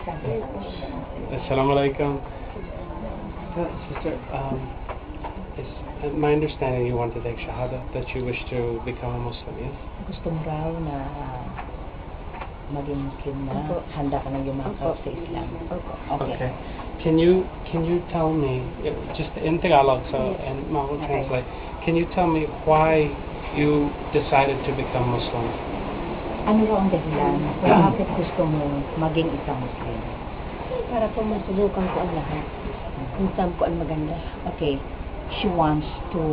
Assalamu alaikum. Sister, is my understanding you want to take Shahada, that you wish to become a Muslim, yes? Gusto mo raw na maging Muslim na handa ka na yumakap sa Islam. Okay. Can you tell me, just in Tagalog, so, and Ma will translate, can you tell me why you decided to become Muslim? Ano raw ang dahilan kung bakit gusto mo maging isang Muslim? Para po masubukan ko ang lahat. Kung saan po ang maganda. Okay. She wants to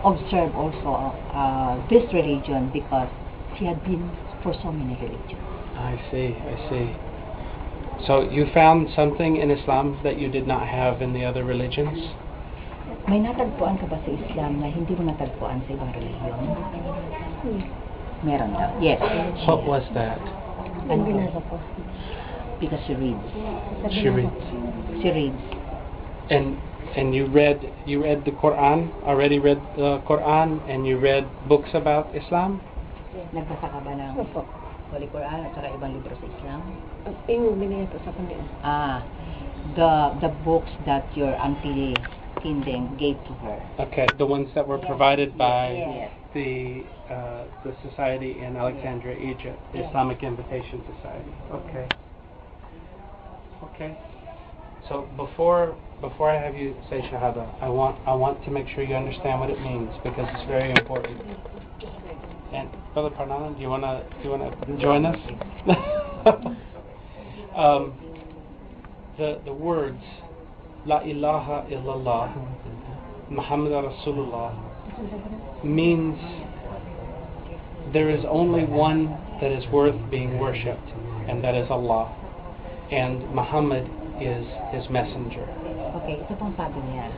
observe also this religion because she had been for so many religions. I see. So you found something in Islam that you did not have in the other religions? May natagpuan ka ba sa Islam na hindi mo natagpuan sa ibang religion? Meron daw. Yes. What was that? Ang binasa ko. Because she reads. She reads. She reads. And you read the Quran, already read the Quran, and you read books about Islam? Nagbasa ka ba ng Opo. Holy Quran at saka ibang libro sa Islam? Yung binigay po sa kanila. The books that your auntie Tindeng gave to her. Okay, the ones that were provided by Yes. the society in Alexandria, Egypt, the Islamic Invitation Society. Okay. So before I have you say Shahada, I want to make sure you understand what it means because it's very important. And Brother Parnalan, do you wanna join us? The words La ilaha illallah Muhammad Rasulullah means there is only one that is worth being worshipped, and that is Allah, and Muhammad is his messenger. Okay, ito pong sabi niya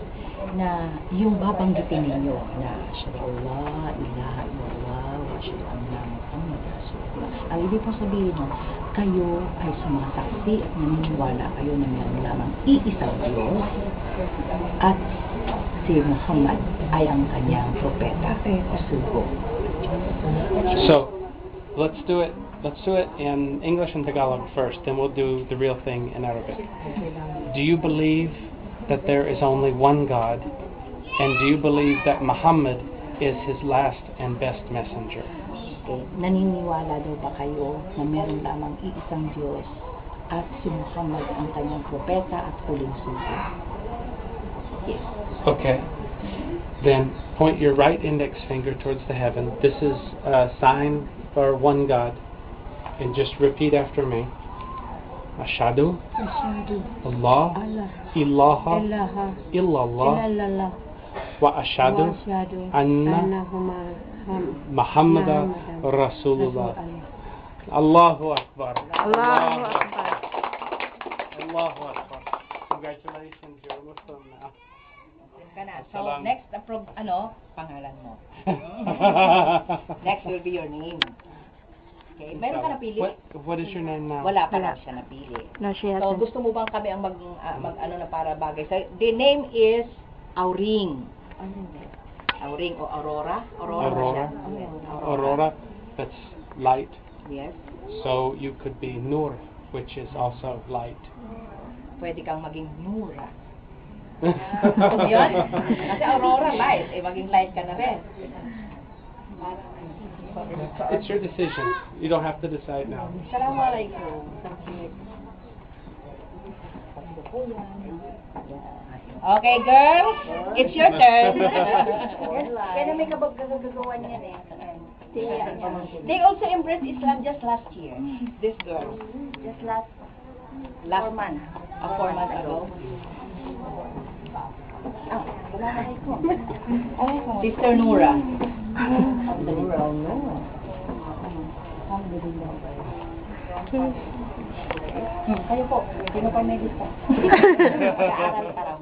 na yung babanggitin ninyo na Asyhadu Allah ilaha illallah wa asyhadu anna Muhammad Rasulullah. Ang ibig po sabihin nun, kayo ay sumasaksi at naniniwala kayo na meron lamang iisang Diyos at si Muhammad ay ang kanyang propeta o sugo. So, let's do it in English and Tagalog first, then we'll do the real thing in Arabic. Do you believe that there is only one God, and do you believe that Muhammad is his last and best messenger? Okay. Naniniwala daw ba kayo na meron lamang iisang Diyos at si Muhammad ang kanyang propeta at huling sugo? Yes. Okay. Then point your right index finger towards the heaven. This is a sign for one God. And just repeat after me. Ashhadu Allah ilaha illallah wa ashhadu anna Muhammadan Rasulullah. Allahu Akbar. Allahu Akbar. Allahu Akbar. Congratulations, you're a Muslim now. So next, pangalan mo. Next will be your name. Okay, meron ka napili? What is your name now? Wala pa lang siya napili. No, she So hasn't. gusto mo bang kami ang ano na para bagay? So, the name is Auring. Auring o Aurora? Aurora, that's light. Yes. So you could be Nur, which is also light. Pwede kang maging Nura. Gusto mo yun? Kasi Aurora light. Maging light ka na rin. It's your decision. You don't have to decide now. Assalamualaikum. Okay, girls, it's your turn. Kaya may kabag-gagawan yan eh. They also embraced Islam just last year. This girl. Just last 4 months. 4 months ago. Sister Nura. Kayo po, sino pa may lista? Mag-aaral ka raw.